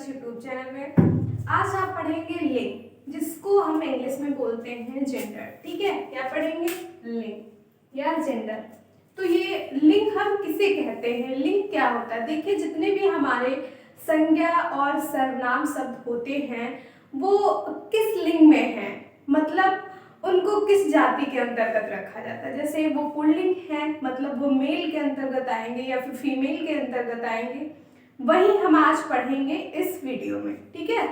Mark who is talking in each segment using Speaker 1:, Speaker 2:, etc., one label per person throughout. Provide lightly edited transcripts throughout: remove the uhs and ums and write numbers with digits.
Speaker 1: इस YouTube channel में। आज आप पढ़ेंगे लिंग, जिसको हम इंग्लिश में बोलते हैं जेंडर। ठीक है, क्या पढ़ेंगे? लिंग या जेंडर। तो ये लिंग हम किसे कहते हैं, लिंग क्या होता है? देखिए, जितने भी हमारे संज्ञा और सर्वनाम शब्द होते हैं वो किस लिंग में हैं, मतलब उनको किस जाति के अंतर्गत रखा जाता है। जैसे वो पुल्लिंग है, मतलब वो मेल के अंतर्गत आएंगे या फिर फीमेल के अंतर्गत आएंगे, वही हम आज पढ़ेंगे इस वीडियो में। ठीक है,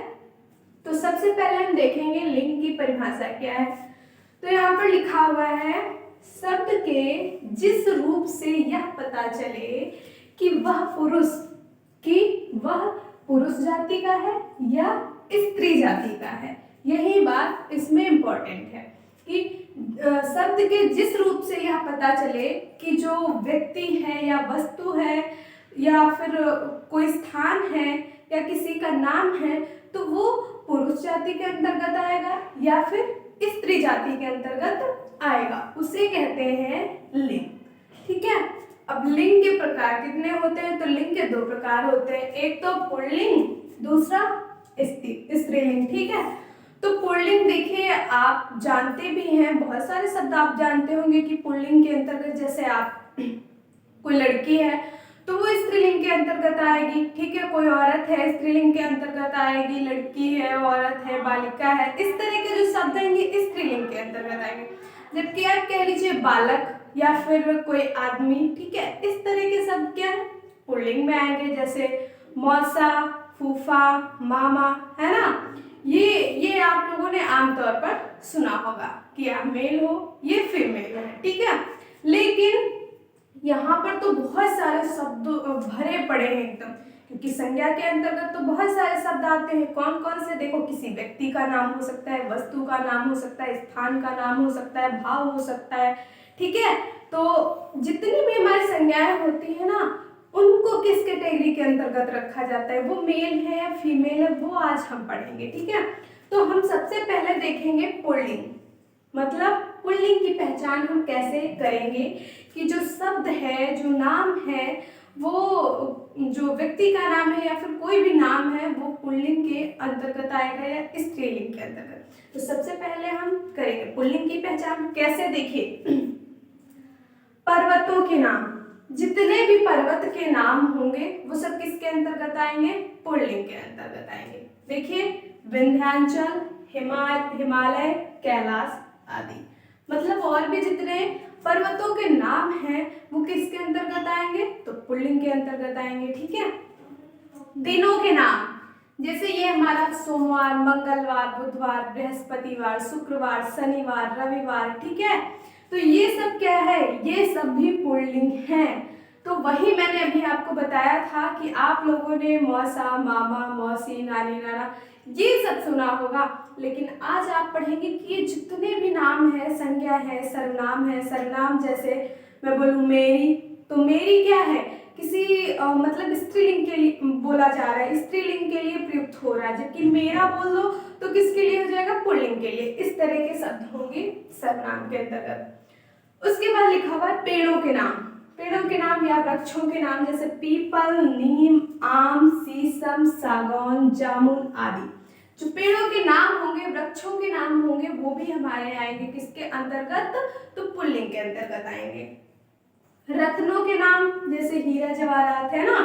Speaker 1: तो सबसे पहले हम देखेंगे लिंग की परिभाषा क्या है। तो यहाँ पर लिखा हुआ है, शब्द के जिस रूप से यह पता चले कि वह पुरुष जाति का है या स्त्री जाति का है। यही बात इसमें इम्पोर्टेंट है कि शब्द के जिस रूप से यह पता चले कि जो व्यक्ति है या वस्तु है या फिर कोई स्थान है या किसी का नाम है, तो वो पुरुष जाति के अंतर्गत आएगा या फिर स्त्री जाति के अंतर्गत आएगा, उसे कहते हैं लिंग। ठीक है, अब लिंग के प्रकार कितने होते हैं? तो लिंग के दो प्रकार होते हैं, एक तो पुल्लिंग, दूसरा स्त्रीलिंग। ठीक है, तो पुल्लिंग देखिए आप जानते भी हैं, बहुत सारे शब्द आप जानते होंगे कि पुल्लिंग के अंतर्गत, जैसे आप कोई लड़की है तो वो स्त्रीलिंग के अंतर्गत आएगी। ठीक है, कोई औरत है स्त्रीलिंग के अंतर्गत आएगी, लड़की है, औरत है, बालिका है, इस तरह के जो शब्द हैं ये स्त्रीलिंग के अंतर्गत आएंगे। जबकि आप कह लीजिए बालक या फिर कोई आदमी, ठीक है, इस तरह के शब्द क्या है, पुल्लिंग में आएंगे। जैसे मौसा, फूफा, मामा, है ना, ये आप लोगों ने आमतौर पर सुना होगा कि आप मेल हो ये फीमेल है। ठीक है, लेकिन यहाँ पर तो बहुत सारे शब्द भरे पड़े हैं एकदम, क्योंकि संज्ञा के अंतर्गत तो बहुत सारे शब्द आते हैं। कौन कौन से? देखो, किसी व्यक्ति का नाम हो सकता है, वस्तु का नाम हो सकता है, स्थान का नाम हो सकता है, भाव हो सकता है। ठीक है, तो जितनी भी हमारी संज्ञाएं होती है ना, उनको किस कैटेगरी के अंतर्गत रखा जाता है, वो मेल है या फीमेल है, वो आज हम पढ़ेंगे। ठीक है, तो हम सबसे पहले देखेंगे पुल्लिंग, मतलब पुल्लिंग की पहचान हम कैसे करेंगे कि जो शब्द है, जो नाम है, वो जो व्यक्ति का नाम है या फिर कोई भी नाम है, वो पुल्लिंग के अंतर्गत आएगा या स्त्रीलिंग के अंतर्गत। तो सबसे पहले हम करेंगे पुल्लिंग की पहचान। कैसे? देखिए, पर्वतों के नाम, जितने भी पर्वत के नाम होंगे वो सब किसके अंतर्गत आएंगे? पुल्लिंग के अंतर्गत आएंगे। देखिए, विंध्याचल, हिमालय, कैलाश आदि, मतलब और भी जितने पर्वतों के नाम हैं वो किसके अंतर्गत आएंगे? तो पुल्लिंग के अंतर्गत आएंगे। ठीक है, दिनों के नाम, जैसे ये हमारा सोमवार, मंगलवार, बुधवार, बृहस्पतिवार, शुक्रवार, शनिवार, रविवार। ठीक है, तो ये सब क्या है? ये सब भी पुल्लिंग हैं। तो वही मैंने अभी आपको बताया था कि आप लोगों ने मौसा, मामा, मौसी, नानी, नाना ये सब सुना होगा, लेकिन आज आप पढ़ेंगे कि ये जितने भी नाम है, संज्ञा है, सर्वनाम है। सर्वनाम जैसे मैं बोलूँ मेरी, तो मेरी क्या है? किसी मतलब स्त्रीलिंग के लिए बोला जा रहा है, स्त्रीलिंग के लिए प्रयुक्त हो रहा है, जबकि मेरा बोल दो तो किसके लिए हो जाएगा? पुल्लिंग के लिए। इस तरह के शब्द होंगे सर्वनाम के अंतर्गत। उसके बाद लिखा हुआ है पेड़ों के नाम। पेड़ों के नाम या वृक्षों के नाम, जैसे पीपल, नीम, आम, शीशम, सागौन, जामुन आदि। जो पेड़ों के नाम होंगे, वृक्षों के नाम होंगे, वो भी हमारे आएंगे किसके अंतर्गत? तो पुल्लिंग के अंतर्गत आएंगे। रत्नों के नाम, जैसे हीरा जवाहरात है ना,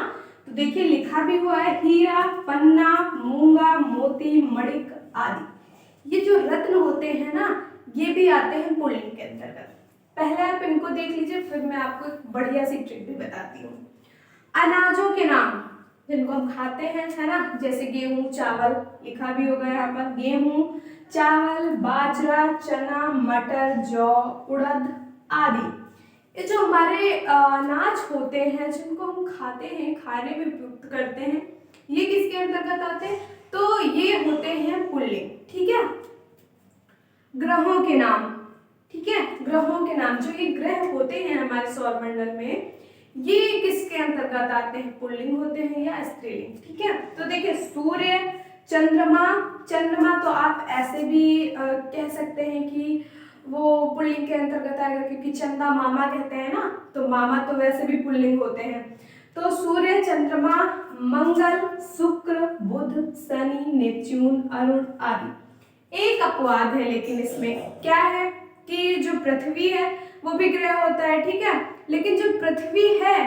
Speaker 1: तो देखिए लिखा भी हुआ है हीरा, पन्ना, मूंगा, मोती, मणिक आदि। ये जो रत्न होते हैं ना, ये भी आते हैं पुल्लिंग के अंतर्गत। पहले आप इनको देख लीजिए, फिर मैं आपको एक बढ़िया सी ट्रिक भी बताती हूँ। अनाजों के नाम, जिनको हम खाते हैं, है ना, जैसे गेहूं, चावल, लिखा भी होगा यहाँ पर गेहूं, चावल, बाजरा, चना, मटर, जौ, उड़द आदि। ये जो हमारे अनाज होते हैं, जिनको हम खाते हैं, खाने में प्रयुक्त करते हैं, ये किसके अंतर्गत आते हैं? तो ये होते हैं पुल्लिंग। ठीक है, ग्रहों के नाम, ठीक है, ग्रहों के नाम, जो ये ग्रह होते हैं हमारे सौरमंडल में, ये किसके अंतर्गत आते हैं? पुल्लिंग होते हैं या स्त्रीलिंग। ठीक है, तो देखिए सूर्य, चंद्रमा, चंद्रमा तो आप ऐसे भी कह सकते हैं कि वो पुल्लिंग के अंतर्गत आएगा, क्योंकि चंदा मामा कहते हैं ना, तो मामा तो वैसे भी पुल्लिंग होते हैं। तो सूर्य, चंद्रमा, मंगल, शुक्र, बुध, शनि, नेपच्यून, अरुण आदि। एक अपवाद है लेकिन इसमें क्या है कि जो पृथ्वी है वो भी ग्रह होता है, ठीक है, लेकिन जो पृथ्वी है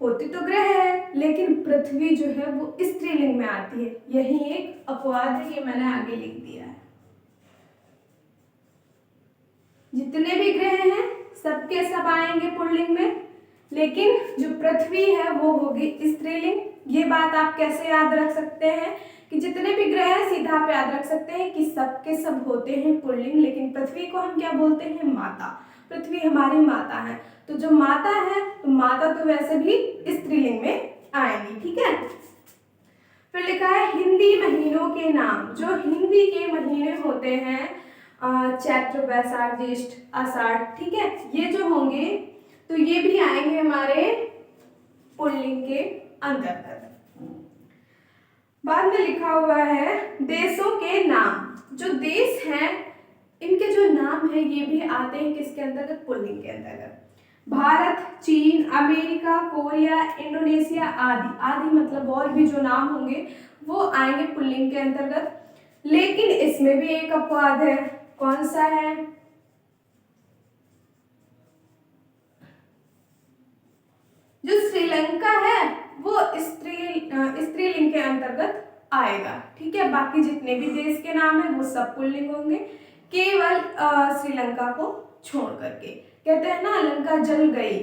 Speaker 1: होती तो ग्रह है लेकिन पृथ्वी जो है वो स्त्रीलिंग में आती है, यही एक अपवाद है, ये मैंने आगे लिख दिया है। जितने भी ग्रह हैं सबके सब आएंगे पुल्लिंग में, लेकिन जो पृथ्वी है वो होगी स्त्रीलिंग। ये बात आप कैसे याद रख सकते हैं कि जितने भी ग्रह हैं सीधा आप याद रख सकते हैं कि सबके सब होते हैं पुल्लिंग, लेकिन पृथ्वी को हम क्या बोलते हैं, माता। पृथ्वी हमारी माता है, तो जो माता है तो माता तो वैसे भी स्त्रीलिंग में आएंगी, ठीक है। फिर लिखा है हिंदी महीनों के नाम। जो हिंदी के महीने होते हैं चैत्र, वैशाख, ज्येष्ठ, आषाढ़, ठीक है, ये जो होंगे तो ये भी आएंगे हमारे पुल्लिंग के अंतर्गत। बाद में लिखा हुआ है देशों के नाम। जो देश हैं इनके जो नाम है ये भी आते हैं किसके अंतर्गत, पुल्लिंग के अंतर्गत। भारत, चीन, अमेरिका, कोरिया, इंडोनेशिया आदि। आदि मतलब और भी जो नाम होंगे वो आएंगे पुल्लिंग के अंतर्गत, लेकिन इसमें भी एक अपवाद है। कौन सा है, जो श्रीलंका है वो स्त्रीलिंग के अंतर्गत आएगा, ठीक है। बाकी जितने भी देश के नाम है वो सब पुल्लिंग होंगे, केवल श्रीलंका को छोड़ करके। कहते हैं ना लंका जल गई,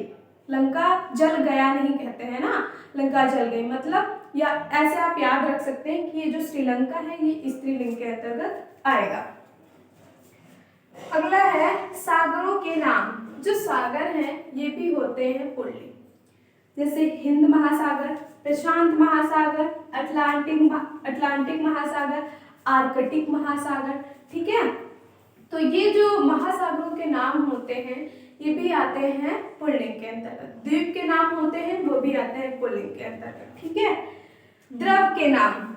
Speaker 1: लंका जल गया नहीं कहते हैं ना, लंका जल गई मतलब, या ऐसे आप याद रख सकते हैं कि ये जो श्रीलंका है ये स्त्रीलिंग के अंतर्गत आएगा। अगला है सागरों के नाम। जो सागर हैं ये भी होते हैं पुल्लिंग, जैसे हिंद महासागर, प्रशांत महासागर, अटलांटिक महासागर, आर्कटिक महासागर, ठीक है। तो ये जो महासागरों के नाम होते हैं ये भी आते हैं पुल्लिंग के अंतर्गत। द्वीप के नाम होते हैं वो भी आते हैं पुल्लिंग के अंतर्गत, ठीक है। द्रव के नाम,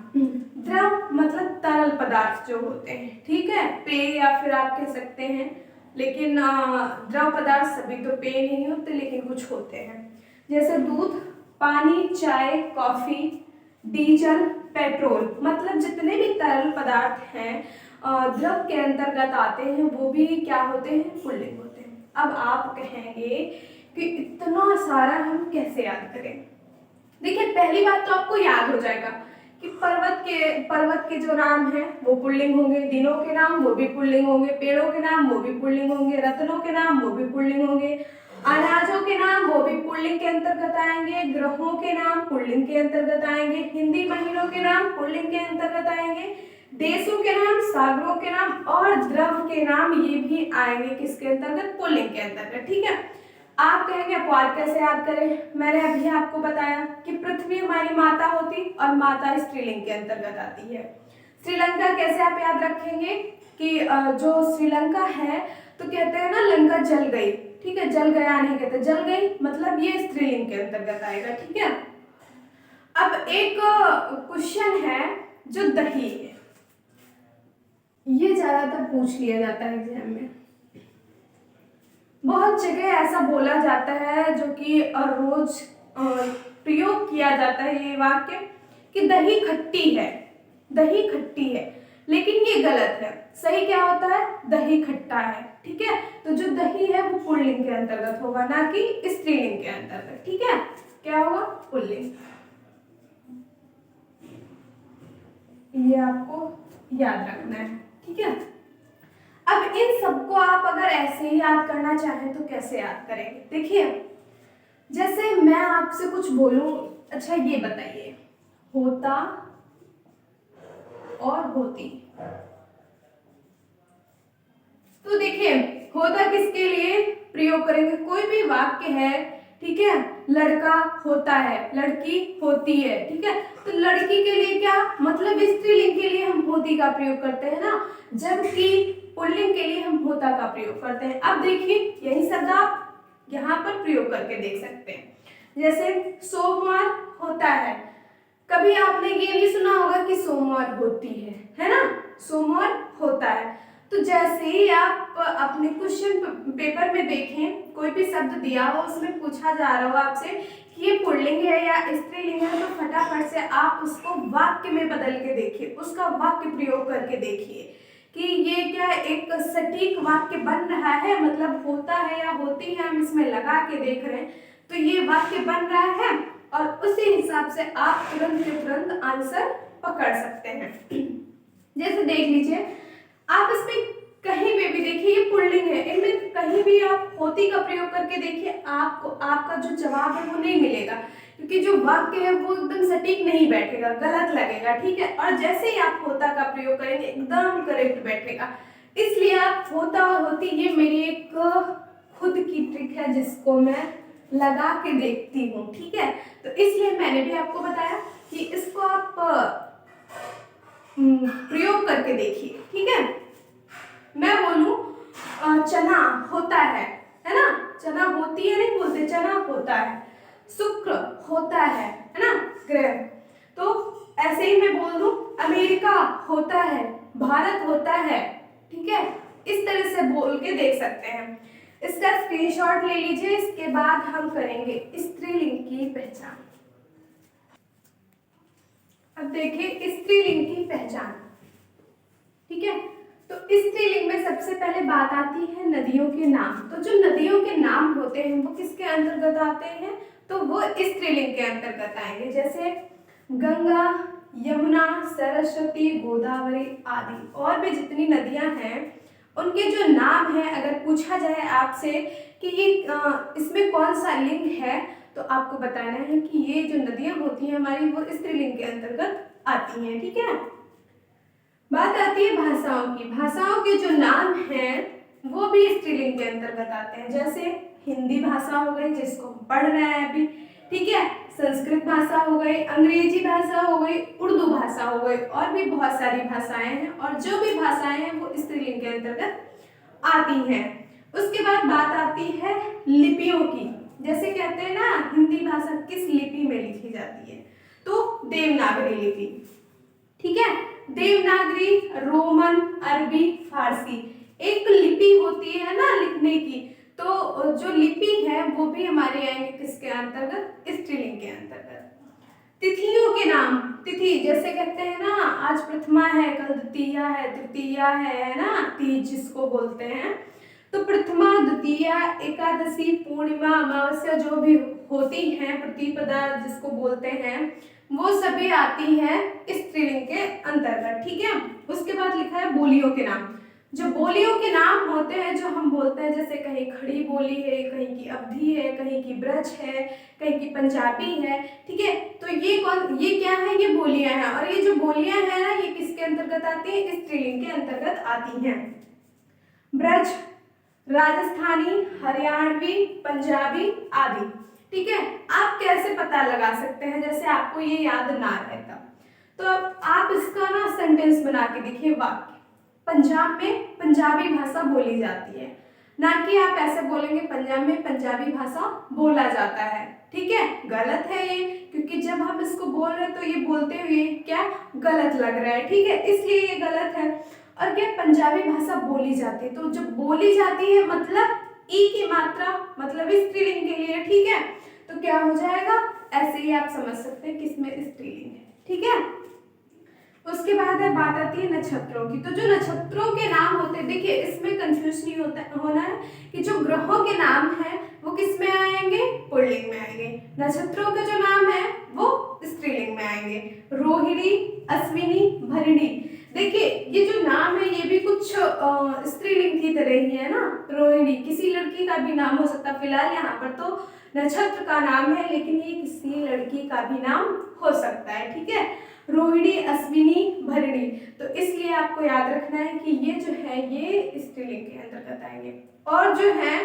Speaker 1: द्रव मतलब तरल पदार्थ जो होते हैं, ठीक है, पेय या फिर आप कह सकते हैं, लेकिन द्रव पदार्थ सभी तो पेय नहीं होते लेकिन कुछ होते हैं, जैसे दूध, पानी, चाय, कॉफी, डीजल, पेट्रोल, मतलब जितने भी तरल पदार्थ हैं द्रव के अंतर्गत आते हैं वो भी क्या होते हैं, पुल्लिंग होते हैं। अब आप कहेंगे कि इतना सारा हम कैसे याद करें। देखिए पहली बात तो आपको याद हो जाएगा कि पर्वत के जो नाम हैं वो पुल्लिंग होंगे, दिनों के नाम वो भी पुल्लिंग होंगे, पेड़ों के नाम वो भी पुल्लिंग होंगे, रत्नों के नाम वो भी पुल्लिंग होंगे, अनाजों के नाम वो भी पुल्लिंग के अंतर्गत आएंगे, ग्रहों के नाम पुल्लिंग के अंतर्गत आएंगे, हिंदी महीनों के नाम पुल्लिंग के अंतर्गत आएंगे, देशों के नाम, सागरों के नाम और द्रव के नाम ये भी आएंगे किसके अंतर्गत, पुल्लिंग के अंतर्गत, ठीक है। आप कहेंगे अपवाद कैसे याद करें, मैंने अभी आपको बताया कि पृथ्वी हमारी माता होती और माता स्त्रीलिंग के अंतर्गत आती है। श्रीलंका कैसे आप याद रखेंगे कि जो श्रीलंका है तो कहते हैं ना लंका जल गई, ठीक है, जल गया नहीं कहते, जल गई मतलब ये स्त्रीलिंग के अंतर्गत आएगा, ठीक है। अब एक क्वेश्चन है जो दही है, ये ज्यादातर पूछ लिया जाता है एग्जाम में, बहुत जगह ऐसा बोला जाता है जो कि रोज प्रयोग किया जाता है ये वाक्य कि दही खट्टी है, दही खट्टी है, लेकिन ये गलत है। सही क्या होता है, दही खट्टा है, ठीक है। तो जो दही है वो पुल्लिंग के अंतर्गत होगा ना कि स्त्रीलिंग के अंतर्गत, ठीक है। क्या होगा, पुल्लिंग। ये आपको याद रखना है, ठीक है। अब इन सबको आप अगर ऐसे ही याद करना चाहें तो कैसे याद करेंगे, देखिए जैसे मैं आपसे कुछ बोलूं, अच्छा ये बताइए होता और होती, तो देखिए होता किसके लिए प्रयोग करेंगे, कोई भी वाक्य है, ठीक है, लड़का होता है, लड़की होती है, ठीक है, तो लड़की के लिए क्या मतलब स्त्रीलिंग के लिए हम होती का प्रयोग करते हैं ना, जबकि पुल्लिंग के लिए हम होता का प्रयोग करते हैं। अब देखिए यही शब्द आप यहाँ पर प्रयोग करके देख सकते हैं, जैसे सोमवार होता है, कभी आपने ये नहीं सुना होगा कि सोमवार होती है ना, सोमवार होता है, तो जैसे ही आप अपने क्वेश्चन पेपर में देखें, कोई भी शब्द दिया हो, उसमें पूछा जा रहा हो आपसे कि ये पुल्लिंग है या स्त्रीलिंग है, तो फटाफट से आप उसको वाक्य में बदल के देखिए, उसका वाक्य प्रयोग करके देखिए कि ये क्या एक सटीक वाक्य बन रहा है, मतलब होता है या होती है, हम इसमें लगा के देख रहे हैं तो ये वाक्य बन रहा है, और उसी हिसाब से आप तुरंत के तुरंत आंसर पकड़ सकते हैं। जैसे देख लीजिए, आप इसमें कहीं पे भी देखिए ये पुल्लिंग है, इनमें कहीं भी आप होती का प्रयोग करके देखिए, आपको आपका जो जवाब है वो नहीं मिलेगा, क्योंकि जो वाक्य है वो एकदम सटीक नहीं बैठेगा, गलत लगेगा, ठीक है। और जैसे ही आप होता का प्रयोग करेंगे एकदम करेक्ट बैठेगा। इसलिए आप होता और होती, ये मेरी एक खुद की ट्रिक है जिसको मैं लगा के देखती हूँ, ठीक है। तो इसलिए मैंने भी आपको बताया कि इसको आप प्रयोग करके देखिए, ठीक है। मैं बोलूं चना होता है ना, चना होती है नहीं बोलते, चना होता है, शुक्र होता है ना, ग्रह। तो ऐसे ही मैं बोल दूं अमेरिका होता है, भारत होता है, ठीक है। इस तरह से बोल के देख सकते हैं। इसका स्क्रीनशॉट ले लीजिए, इसके बाद हम करेंगे स्त्रीलिंग की पहचान। अब देखिए स्त्रीलिंग की पहचान, ठीक है। तो स्त्रीलिंग में सबसे पहले बात आती है नदियों के नाम। तो जो नदियों के नाम होते हैं वो किसके अंतर्गत आते हैं, तो वो स्त्रीलिंग के अंतर्गत आएंगे। जैसे गंगा, यमुना, सरस्वती, गोदावरी आदि और भी जितनी नदियां हैं उनके जो नाम है, अगर पूछा जाए आपसे कि ये इसमें कौन सा लिंग है, तो आपको बताना है कि ये जो नदियां होती हैं हमारी वो स्त्रीलिंग के अंतर्गत आती हैं, ठीक है। बात आती है भाषाओं की। भाषाओं के जो नाम हैं वो भी स्त्रीलिंग के अंतर्गत आते हैं। जैसे हिंदी भाषा हो गई जिसको हम पढ़ रहे हैं अभी, ठीक है, संस्कृत भाषा हो गई, अंग्रेजी भाषा हो गई, उर्दू भाषा हो गई, और भी बहुत सारी भाषाएं हैं, और जो भी भाषाएं हैं वो स्त्रीलिंग के अंतर्गत आती हैं। उसके बाद बात आती है लिपियों की। जैसे कहते हैं ना हिंदी भाषा किस लिपि में लिखी जाती है, तो देवनागरी लिपि, ठीक है। देवनागरी, रोमन, अरबी, फारसी एक लिपि होती है ना लिखने की, तो जो लिपि है वो भी हमारे आएंगे किसके अंतर्गत, स्त्रीलिंग के अंतर्गत। तिथियों के नाम, तिथि जैसे कहते हैं ना आज प्रथमा है, कल द्वितीया है, तृतीया है ना, तीज जिसको बोलते हैं, तो प्रथमा, द्वितीया, एकादशी, पूर्णिमा, अमावस्या जो भी होती हैं, प्रतिपदा जिसको बोलते हैं, वो सभी आती है स्त्रीलिंग के अंतर्गत, ठीक है। उसके बाद लिखा है बोलियों के नाम। जो बोलियों के नाम होते हैं जो हम बोलते हैं, जैसे कहीं खड़ी बोली है, कहीं की अवधी है, कहीं की ब्रज है, कहीं की पंजाबी है, ठीक है। तो ये क्या है, ये बोलियां हैं, और ये जो बोलियां हैं ना ये किसके अंतर्गत आती है, स्त्रीलिंग के अंतर्गत आती हैं। ब्रज राजस्थानी, हरियाणवी, पंजाबी आदि, ठीक है। आप कैसे पता लगा सकते हैं, जैसे आपको ये याद ना रहता तो आप इसका ना सेंटेंस बना के देखिए, वाक्य। पंजाब में पंजाबी भाषा बोली जाती है, ना कि आप ऐसे बोलेंगे पंजाब में पंजाबी भाषा बोला जाता है, ठीक है। गलत है ये, क्योंकि जब हम इसको बोल रहे हैं तो ये बोलते हुए क्या गलत लग रहा है, ठीक है, इसलिए ये गलत है। और क्या पंजाबी भाषा बोली जाती है, तो जब बोली जाती है मतलब ई की मात्रा, मतलब स्त्रीलिंग के लिए, ठीक है। तो क्या हो जाएगा, ऐसे ही आप समझ सकते हैं किसमें स्त्रीलिंग है, ठीक है। उसके बाद है बात आती है नक्षत्रों की। तो जो नक्षत्रों के नाम होते हैं, देखिए इसमें कंफ्यूज नहीं होना है कि जो ग्रहों के नाम है वो किस में आएंगे, पुल्लिंग में आएंगे। नक्षत्रों के जो नाम है वो स्त्रीलिंग में आएंगे। रोहिणी, अश्विनी, भरणी, देखिए ये जो नाम है ये भी कुछ स्त्रीलिंग की तरह ही है ना। रोहिणी किसी लड़की का भी नाम हो सकता है, फिलहाल यहाँ पर तो नक्षत्र का नाम है, लेकिन ये किसी लड़की का भी नाम हो सकता है, ठीक है। रोहिणी, अश्विनी, भरणी, तो इसलिए आपको याद रखना है कि ये जो है ये स्त्रीलिंग के अंतर्गत आएंगे। और जो है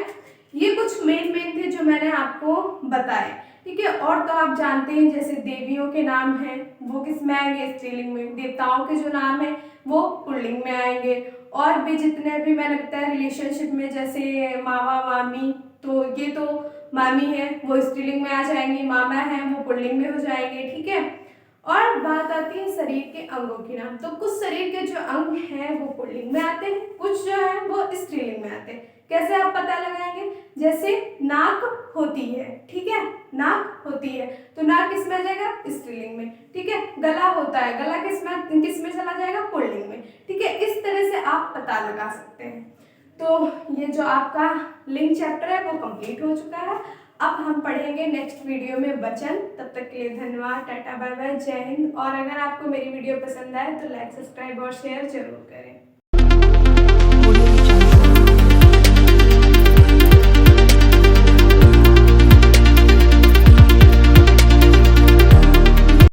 Speaker 1: ये कुछ मेन थे जो मैंने आपको बताए, ठीक है। और तो आप जानते हैं जैसे देवियों के नाम हैं वो किस में आएंगे, स्त्रीलिंग में। देवताओं के जो नाम है वो पुल्लिंग में आएंगे। और भी जितने भी मैंने बताया रिलेशनशिप में, जैसे मामा मामी, तो ये तो मामी है वो स्त्रीलिंग में आ जाएंगी, मामा है वो पुल्लिंग में हो जाएंगे, ठीक है। और बात आती है शरीर के अंगों की नाम। तो कुछ शरीर के जो अंग हैं वो पुल्लिंग में आते हैं, कुछ जो है वो स्त्रीलिंग में आते हैं। कैसे आप पता लगाएंगे? जैसे नाक होती है, ठीक है, नाक होती है तो नाक किस में आ जाएगा? स्त्रीलिंग में, ठीक है। गला होता है, गला किस में चला जाएगा? पुल्लिंग में, ठीक है। इस तरह से आप पता लगा सकते हैं। तो ये जो आपका लिंग चैप्टर है वो कंप्लीट हो चुका है। अब हम पढ़ेंगे नेक्स्ट वीडियो में वचन। तब तक के लिए धन्यवाद, टाटा बाय बाय, जय हिंद। और अगर आपको मेरी वीडियो पसंद आए तो लाइक, सब्सक्राइब और शेयर जरूर करें।